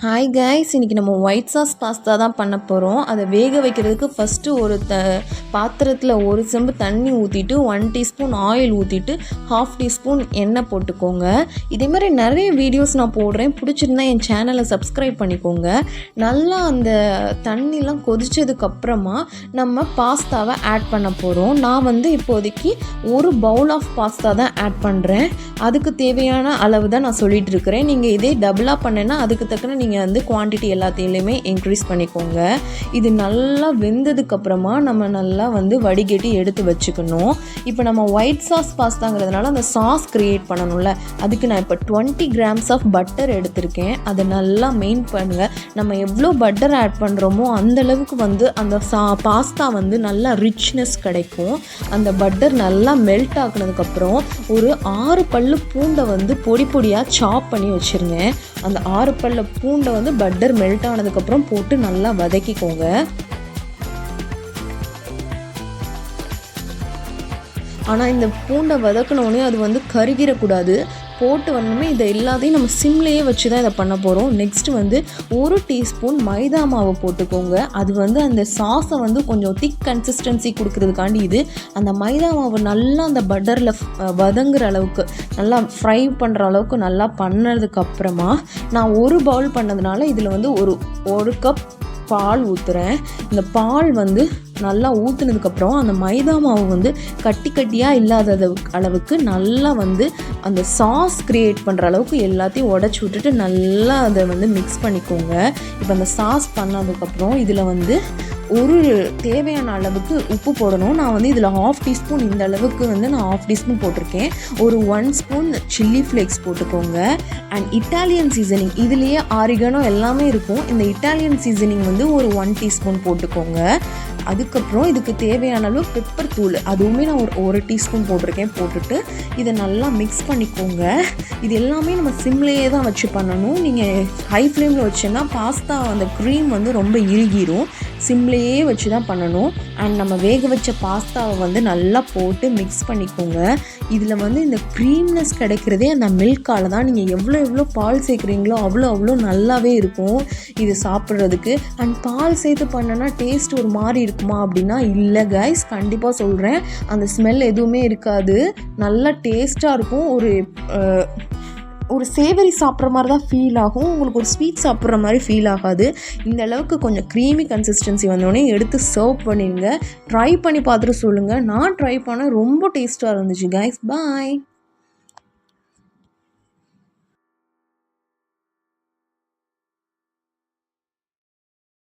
Hi guys, இன்றைக்கி நம்ம white sauce pasta தான் பண்ண போகிறோம். அதை வேக வைக்கிறதுக்கு ஃபஸ்ட்டு ஒரு பாத்திரத்தில் ஒரு செம்பு தண்ணி ஊற்றிட்டு 1 டீஸ்பூன் ஆயில் ஊற்றிட்டு 1/2 டீஸ்பூன் எண்ணெய் போட்டுக்கோங்க. இதேமாதிரி நிறைய வீடியோஸ் நான் போடுறேன், பிடிச்சிருந்தா என் சேனலை சப்ஸ்கிரைப் பண்ணிக்கோங்க. நல்லா அந்த தண்ணிலாம் கொதித்ததுக்கப்புறமா நம்ம பாஸ்தாவை ஆட் பண்ண போகிறோம். நான் இப்போதைக்கு ஒரு பவுல் ஆஃப் பாஸ்தா தான் ஆட் பண்ணுறேன். அதுக்கு தேவையான அளவு தான் நான் சொல்லிகிட்டு இருக்கிறேன். நீங்கள் இதே டபுளாக பண்ணேன்னா அதுக்கு தக்கன நீங்கள் குவான்டிட்டி எல்லாத்தையுமே இன்க்ரீஸ் பண்ணிக்கோங்க. இது நல்லா வெந்ததுக்கப்புறமா நம்ம நல்லா வடிகட்டி எடுத்து வச்சுக்கணும். இப்போ நம்ம ஒயிட் சாஸ் பாஸ்தாங்கிறதுனால அந்த சாஸ் க்ரியேட் பண்ணணும்ல, அதுக்கு நான் இப்போ 20 கிராம்ஸ் ஆஃப் பட்டர் எடுத்திருக்கேன். அதை நல்லா மெயின் பண்ணுங்கள். நம்ம எவ்வளோ பட்டர் ஆட் பண்ணுறோமோ அந்தளவுக்கு அந்த பாஸ்தா நல்லா ரிச்னஸ் கிடைக்கும். அந்த பட்டர் நல்லா மெல்ட் ஆக்குனதுக்கப்புறம் ஒரு 6 பல்லு பூண்டை பொடி பொடியாக சாப் பண்ணி வச்சுருங்க. அந்த 6 பல்ல பூண்டை பட்டர் மெல்ட் ஆனதுக்கப்புறம் போட்டு நல்லா வதக்கிக்கோங்க. ஆனால் இந்த பூண்டை வதக்கினோடனே அது கருகிடக்கூடாது. போட்டு இதை எல்லாத்தையும் நம்ம சிம்லேயே வச்சு தான் இதை பண்ண போகிறோம். நெக்ஸ்ட்டு 1 டீஸ்பூன் மைதா மாவு போட்டுக்கோங்க. அது அந்த சாஸை கொஞ்சம் திக் கன்சிஸ்டன்சி கொடுக்குறதுக்காண்டி இது. அந்த மைதா மாவு நல்லா அந்த பட்டரில் வதங்குற அளவுக்கு நல்லா ஃப்ரை பண்ணுற அளவுக்கு நல்லா பண்ணதுக்கப்புறமா நான் ஒரு பவுல் பண்ணதுனால இதில் ஒரு கப் பால் ஊற்றுறேன். இந்த பால் நல்லா ஊற்றுனதுக்கப்புறம் அந்த மைதா மாவு கட்டி கட்டியாக இல்லாத அளவுக்கு நல்லா அந்த சாஸ் க்ரியேட் பண்ணுற அளவுக்கு எல்லாத்தையும் உடச்சி விட்டுட்டு நல்லா அதை மிக்ஸ் பண்ணிக்கோங்க. இப்போ அந்த சாஸ் பண்ணதுக்கப்புறம் இதில் ஒரு தேவையான அளவுக்கு உப்பு போடணும். நான் இதில் 1/2 டீஸ்பூன் இந்த அளவுக்கு நான் 1/2 டீஸ்பூன் போட்டிருக்கேன். ஒரு 1 ஸ்பூன் சில்லி ஃப்ளேக்ஸ் போட்டுக்கோங்க. அண்ட் இட்டாலியன் சீசனிங், இதுலேயே ஆரிகனோ எல்லாமே இருக்கும். இந்த இட்டாலியன் சீசனிங் ஒரு 1 டீஸ்பூன் போட்டுக்கோங்க. அதுக்கப்புறம் இதுக்கு தேவையான அளவு பெப்பர் தூள், அதுவுமே நான் ஒரு டீஸ்பூன் போட்டிருக்கேன். போட்டுட்டு இதை நல்லா மிக்ஸ் பண்ணிக்கோங்க. இது எல்லாமே நம்ம சிம்லேயே தான் வச்சு பண்ணணும். நீங்கள் ஹை ஃப்ளேமில் வச்சோன்னா பாஸ்தா அந்த க்ரீம் ரொம்ப இறுகிரும். சிம்லேயே வச்சு தான் பண்ணணும். அண்ட் நம்ம வேக வச்ச பாஸ்தாவை நல்லா போட்டு மிக்ஸ் பண்ணிக்கோங்க. இதில் இந்த க்ரீம்னஸ் கிடைக்கிறதே அந்த மில்கால் தான். நீங்கள் எவ்வளோ பால் சேர்க்குறீங்களோ அவ்வளோ நல்லாவே இருக்கும் இது சாப்பிட்றதுக்கு. அண்ட் பால் சேர்த்து பண்ணனா டேஸ்ட் ஒரு மாதிரி இருக்குமா அப்படின்னா இல்லை கைஸ், கண்டிப்பாக சொல்கிறேன். அந்த ஸ்மெல் எதுவுமே இருக்காது, நல்லா டேஸ்ட்டாக இருக்கும். ஒரு சேவரி சாப்பிட்ற மாதிரி தான் ஃபீல் ஆகும். உங்களுக்கு ஒரு ஸ்வீட் சாப்பிட்ற மாதிரி ஃபீல் ஆகாது. இந்த அளவுக்கு கொஞ்சம் க்ரீமி கன்சிஸ்டன்சி வந்தோடனே எடுத்து சர்வ் பண்ணிடுங்க. ட்ரை பண்ணி பார்த்துட்டு சொல்லுங்கள். நான் ட்ரை பண்ண ரொம்ப டேஸ்ட்டாக இருந்துச்சு கைஸ். பாய்.